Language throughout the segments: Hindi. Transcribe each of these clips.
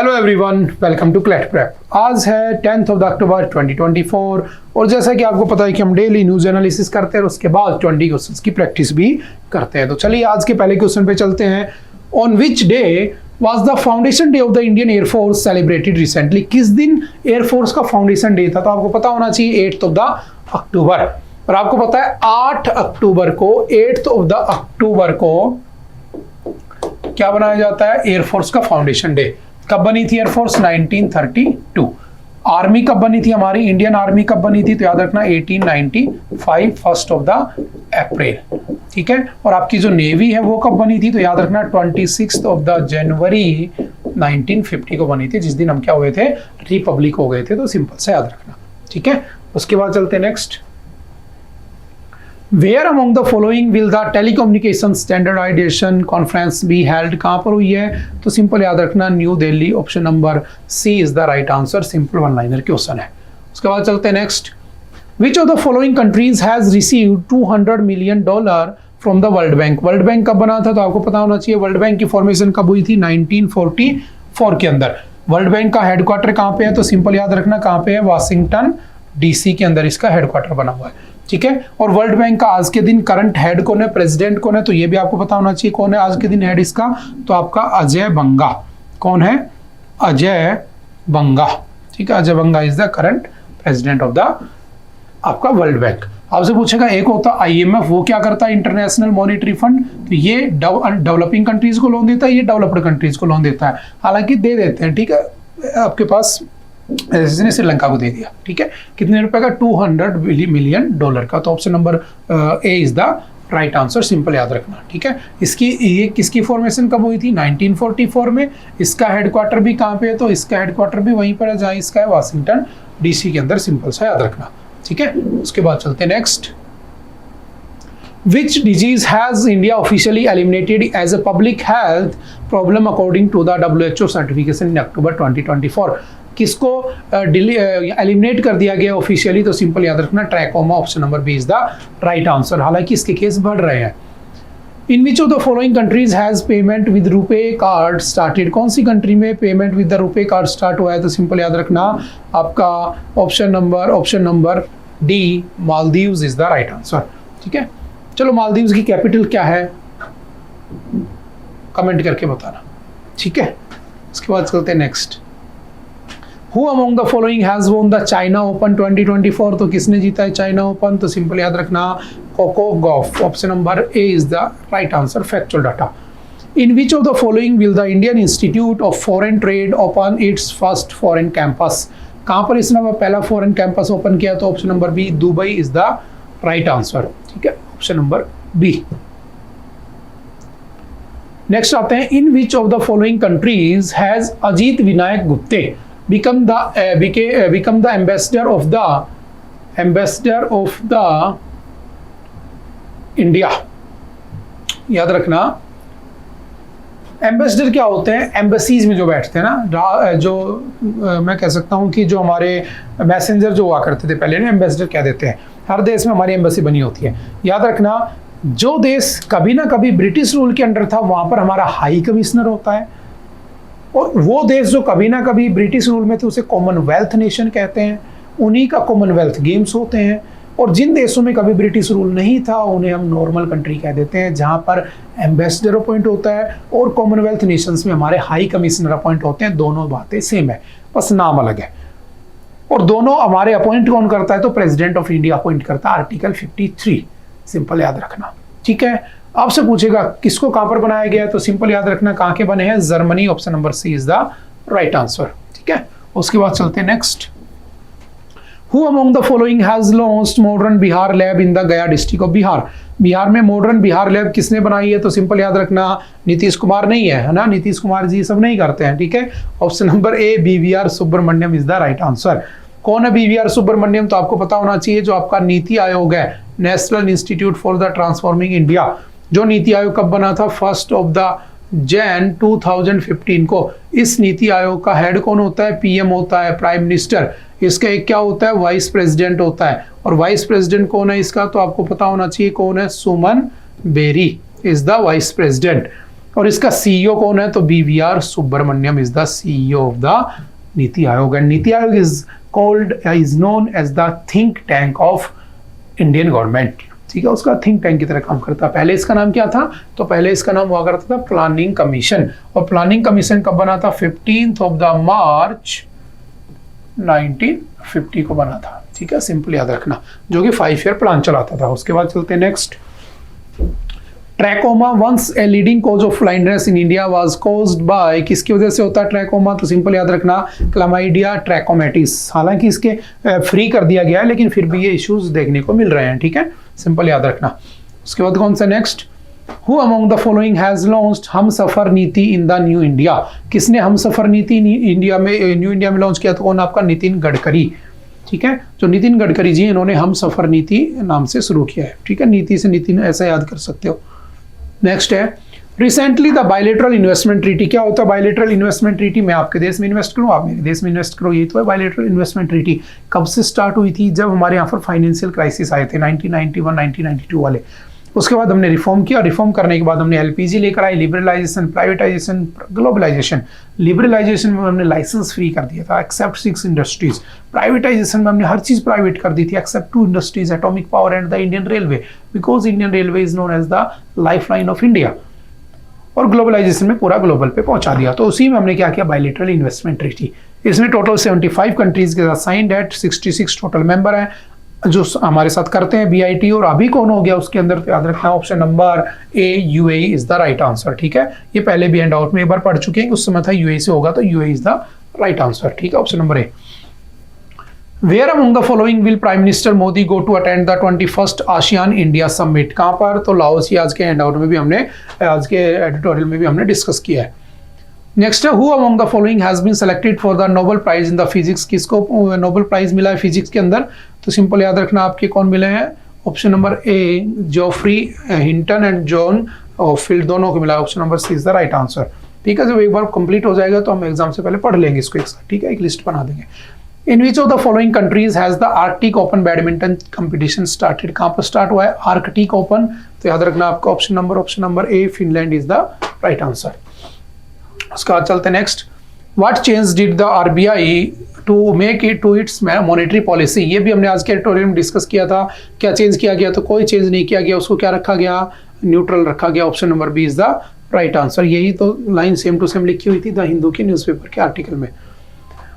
Hello everyone, welcome to CLAT prep. आज है 10 अक्टूबर 2024 और जैसा कि आपको पता है कि हम डेली न्यूज एनालिसिस करते हैं और उसके बाद 20 क्वेश्चंस की प्रैक्टिस भी करते हैं। तो चलिए आज के पहले क्वेश्चन पे चलते हैं। On which day was the foundation day of the Indian air force celebrated recently? किस दिन एयरफोर्स का फाउंडेशन डे था? तो आपको पता होना चाहिए 8 अक्टूबर। और आपको पता है 8 अक्टूबर को क्या बनाया जाता है? एयरफोर्स का फाउंडेशन डे। कब बनी थी एयरफोर्स? 1932। आर्मी कब बनी थी हमारी? इंडियन आर्मी कब बनी थी? तो याद रखना 1895 1 अप्रैल। ठीक है। और आपकी जो नेवी है वो कब बनी थी? तो याद रखना 26 जनवरी 1950 को बनी थी, जिस दिन हम क्या हुए थे? रिपब्लिक हो गए थे। तो सिंपल से याद रखना। ठीक है। उसके बाद चलते हैं next. Where among the following will the telecommunication standardization conference be held? कहाँ पर हुई है? तो सिंपल याद रखना New Delhi. Option number C is the right answer. Simple one liner question है। उसके बाद चलते हैं next. Which of the following countries has received $200 million from the World Bank? World bank कब बना था? तो आपको पता होना चाहिए वर्ल्ड बैंक की फॉर्मेशन कब हुई थी? 1944 के अंदर। वर्ल्ड बैंक का हेडक्वार्टर कहाँ पे है? तो सिंपल याद रखना कहाँ पे है? वाशिंगटन डीसी के अंदर इसका हेडक्वार्टर बना हुआ है। ठीक है। और वर्ल्ड बैंक का आज के दिन करंट हेड कौन है? प्रेसिडेंट कौन है? तो ये भी आपको पता होना चाहिए कौन है आज के दिन हेड इसका? तो आपका अजय बंगा। कौन है? अजय बंगा। ठीक है। Ajay Banga is the current president of the आपका वर्ल्ड बैंक। आपसे पूछेगा एक होता IMF, वो क्या करता है? International monetary fund. तो ये डेवलपिंग कंट्रीज को लोन देता है, ये डेवलप्ड कंट्रीज को लोन देता है। हालांकि दे देते हैं। ठीक है। आपके पास इसने श्रीलंका को दे दिया। ठीक है। कितने रुपए का? $200 मिलियन का। तो option number A is the right answer. Simple याद रखना। ठीक है। ये किसकी फॉर्मेशन कब हुई थी? 1944 में। इसका हेडक्वार्टर भी कहाँ पे है? तो इसका हेडक्वार्टर भी वहीं पर है जहाँ इसका है, वाशिंगटन डीसी के अंदर। सिंपल सा याद रखना। ठीक है। उसके बाद चलते हैं next. Which disease has India officially eliminated as a public health problem according to the WHO certification in October 2024? किसको एलिमिनेट कर दिया गया ऑफिशियली? तो सिंपल याद रखना trachoma. Option number B is the right answer. हालांकि इसके केस बढ़ रहे हैं। In which of the following countries has payment with RuPay card started? कौन सी कंट्री में payment with the RuPay card start हुआ है? तो सिंपल याद रखना आपका option number D Maldives is the right answer. ठीक है। चलो मालदीव्स की कैपिटल क्या है? कमेंट करके बताना। ठीक है। उसके बाद चलते हैं next. Who among the following has won the China Open 2024? तो किसने जीता है चाइना ओपन? तो सिंपल याद रखना Coco Gauff. Option number A is the right answer. Factual data. In which of the following will the Indian Institute of Foreign Trade open its first foreign campus? कहाँ पर इसने पहला फॉरेन कैंपस ओपन किया? तो option number B Dubai is the right answer. ठीक है। Option number B. नेक्स्ट आते हैं। In which of the following countries has Ajit Vinayak Gupte become the ambassador of the India? याद रखना एम्बेसडर क्या होते हैं? एम्बेसीज में जो बैठते हैं ना, जो मैं कह सकता हूँ कि जो हमारे मैसेंजर जो हुआ करते थे पहले ना, एम्बेसडर कह देते हैं। हर देश में हमारी एम्बेसी बनी होती है। याद रखना जो देश कभी ना कभी ब्रिटिश रूल के अंडर था वहां पर हमारा हाई कमिश्नर होता है, और वो देश जो कभी ना कभी ब्रिटिश रूल में थे उसे कॉमनवेल्थ नेशन कहते हैं। उन्हीं का कॉमनवेल्थ गेम्स होते हैं। और जिन देशों में कभी ब्रिटिश रूल नहीं था उन्हें हम नॉर्मल कंट्री कह देते हैं, जहां पर एम्बेसडर अपॉइंट होता है और कॉमनवेल्थ नेशंस में हमारे हाई कमिश्नर अपॉइंट होते हैं। दोनों बातें सेम है, बस नाम अलग है। और दोनों हमारे अपॉइंट कौन करता है? तो प्रेसिडेंट ऑफ इंडिया अपॉइंट करता है, आर्टिकल 53। सिंपल याद रखना। ठीक है। आपसे पूछेगा किसको कहां पर बनाया गया है? तो सिंपल याद रखना कहां के बने हैं? Germany. Option number C is the right answer. ठीक है। उसके बाद चलते हैं next. Who among the following has launched modern Bihar lab in the Gaya district of Bihar? Bihar में मॉडर्न बिहार लैब किसने बनाई है? तो सिंपल याद रखना नीतीश कुमार नहीं है ना, नीतीश कुमार जी सब नहीं करते हैं। ठीक है। Option number A BVR Subrahmanyam is the right answer. कौन है BVR सुब्रमण्यम? तो आपको पता होना चाहिए जो आपका नीति आयोग है, national institute for the transforming India. जो नीति आयोग कब बना था? 1 जनवरी 2015 को। इस नीति आयोग का हेड कौन होता है? PM होता है, प्राइम मिनिस्टर। इसका एक क्या होता है? वाइस प्रेसिडेंट होता है। और वाइस प्रेसिडेंट कौन है इसका? तो आपको पता होना चाहिए कौन है? Suman Bery is the vice president. और इसका सीईओ कौन है? तो BVR Subrahmanyam is the CEO of the NITI Aayog, and NITI Aayog is known as the think tank of Indian government. ठीक है, उसका थिंक टैंक की तरह काम करता है। पहले इसका नाम क्या था? तो पहले इसका नाम हुआ करता था प्लानिंग कमीशन, और प्लानिंग कमीशन कब बना था? 15 मार्च 1950 को बना था। ठीक है, सिंपल याद रखना, जो कि 5 ईयर प्लान चलाता था। उसके बाद चलते हैं next. Trachoma once a leading cause of blindness in India was caused by, किसकी वजह से होता है ट्रैकोमा? तो सिंपल याद रखना, क्लामाइडिया ट्रैकोमेटिस। हालांकि इसके फ्री कर दिया गया है, लेकिन फिर भी ये इश्यूज देखने को मिल रहे हैं। ठीक है, सिंपल याद रखना। उसके बाद कौन सा next? Who among the following has launched हम सफर नीति इन द न्यू इंडिया? किसने हम सफर नीति इंडिया में, न्यू इंडिया में लॉन्च किया? तो कौन? आपका नितिन गडकरी। ठीक है, जो नितिन गडकरी जी, इन्होंने हम सफर नीति नाम से शुरू किया है। ठीक है, नीति से नितिन ऐसा याद कर सकते हो। नेक्स्ट है recently the bilateral investment treaty. क्या होता है बायलेटरल इन्वेस्टमेंट ट्रीटी? मैं आपके देश में इन्वेस्ट करूं, आप मेरे देश में इन्वेस्ट करो, यही तो है बायलेटरल इन्वेस्टमेंट ट्रीटी। कब से स्टार्ट हुई थी? जब हमारे यहाँ पर फाइनेंशियल क्राइसिस आए थे 1991 1992 वाले। उसके बाद हमने रिफॉर्म किया, रिफॉर्म करने के बाद हमने LPG लेकर आए, लिबरलाइजेशन, प्राइवेटाइजेशन, ग्लोबलाइजेशन। लिबरलाइजेशन में हमने लाइसेंस फ्री कर दिया था एक्सेप्ट 6 इंडस्ट्रीज। प्राइवेटाइजेशन में हमने हर चीज प्राइवेट कर दी थी except 2 industries, atomic power and the Indian railway, because Indian railway is known as the life line of India. और ग्लोबलाइजेशन में पूरा ग्लोबल पे पहुंचा दिया। तो उसी में हमने क्या किया? Bilateral investment treaty. इसमें टोटल 75 कंट्रीज के साथ साइंड है, 66 टोटल मेंबर हैं जो हमारे साथ करते हैं BIT। और अभी कौन हो गया उसके अंदर? तो याद रखना option number A UAE is the right answer. ठीक है, ये पहले भी एंड आउट में एक बार पढ़ चुके हैं, उस समय था UAE से होगा, तो UAE is the right answer. ठीक है, option number A। Where among the following will Prime Minister Modi go to attend the 21st ASEAN India Summit? कहाँ पर? तो लाओस ही आज के हैंड आउट में भी हमने, आज के एडिटोरियल में भी हमने डिस्कस किया है। नेक्स्ट है who among the following has been selected for the Nobel prize in the physics? किसको नोबेल प्राइज मिला है फिजिक्स के अंदर? तो सिंपल याद रखना, आपके कौन मिले हैं? Option number A Geoffrey Hinton and John field, दोनों को मिला है। Option number C is the right answer. ठीक है, जब एक बार कंप्लीट हो जाएगा तो हम एग्जाम से पहले पढ़ लेंगे इसको एक साथ। ठीक है, एक लिस्ट बना देंगे। In which of the following countries has the Arctic open badminton competition started? कहाँ पर स्टार्ट हुआ है आर्कटिक ओपन? तो याद रखना आपका option number A Finland is the right answer. उसके बाद चलते next. What change did the RBI to make it to its monetary policy? ये भी हमने आज के एडिटोरियल में डिस्कस किया था। क्या चेंज किया गया? तो कोई चेंज नहीं किया गया, उसको क्या रखा गया? न्यूट्रल रखा गया। Option number B is the right answer. यही तो लाइन सेम टू सेम लिखी हुई थी द हिंदू के न्यूज़पेपर के आर्टिकल में।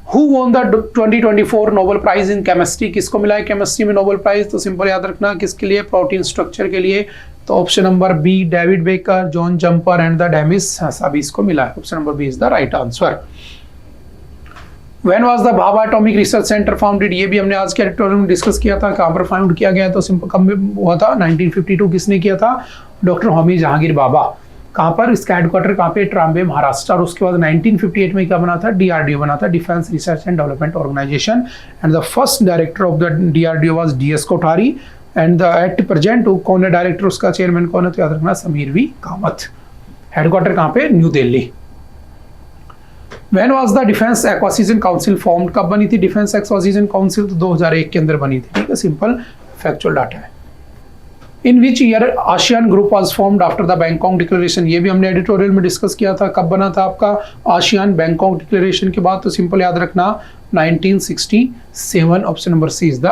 Who won the 2024 Nobel prize in chemistry? किसको मिला है केमिस्ट्री में नोबेल प्राइज? तो सिंपल याद रखना, किसके लिए? प्रोटीन स्ट्रक्चर के लिए। तो option number B David baker, John jumper and the demise सभी इसको मिला है। Option number B is the right answer. When was the Bhabha atomic research centre founded? ये भी हमने आज के एडिटोरियल में डिस्कस किया था। कहाँ पर फाउंड किया गया? तो सिंपल कब हुआ था? 1952। किसने किया था? डॉक्टर होमी जहांगीर भाभा। कहाँ पर? इसका हेडक्वार्टर कहाँ पे? ट्राम्बे महाराष्ट्र। और उसके बाद 1958 में क्या बना था? DRDO बना था, defence research and development organisation, and the first director of the DRDO was DS Kothari, and the at present कौन है डायरेक्टर? उसका चेयरमैन कौन है? तो याद रखना समीर V कामत। हेडक्वार्टर कहाँ पे? New Delhi. When was the Defense Acquisition Council formed? कब बनी थी डिफेंस एक्विजिशन काउंसिल? तो 2001 के अंदर बनी थी। ठीक है, सिंपल फैक्चुअल डाटा है। In which year ASEAN group was formed after the Bangkok declaration? ये भी हमने एडिटोरियल में डिस्कस किया था। कब बना था आपका आसियान बैंकॉक डिक्लेरेशन के बाद? तो सिंपल याद रखना 1967। Option number C is the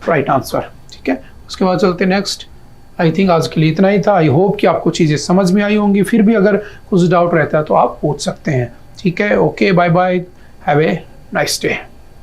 right answer. ठीक है, उसके बाद चलते नेक्स्ट। आई थिंक आज के लिए इतना ही था। आई होप कि आपको चीज़ें समझ में आई होंगी। फिर भी अगर कुछ डाउट रहता है तो आप पूछ सकते हैं। ठीक है, okay, bye bye, have a nice day.